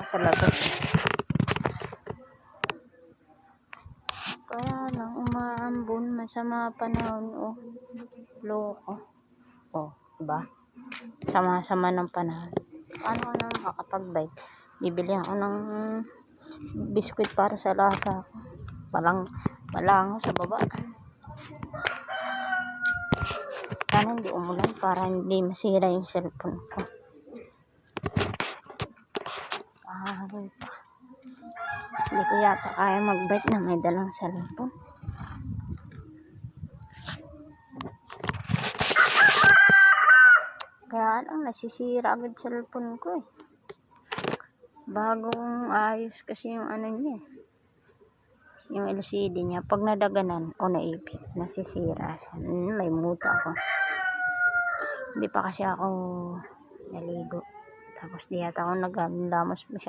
Sa labas. Kaya lang umaambon, masama panahon. Oh, loko. Oh, diba? Sama-sama ng panahon. Paano ka na makakapag-bike? Bibili ako ng biskuit para sa alaga ko. Malango sa baba. Sana hindi umulan para hindi masira yung cellphone ko. Paharoy pa. Hindi ko yata kaya mag-bike na may dalang cellphone. Kaya lang nasisira agad cellphone ko eh. Bagong ayos kasi yung ano niya. Yung LCD niya. Pag nadaganan o naipit, nasisira siya. May muta ako. Hindi pa kasi ako naligo. Tapos di yata ako naglamos masyado.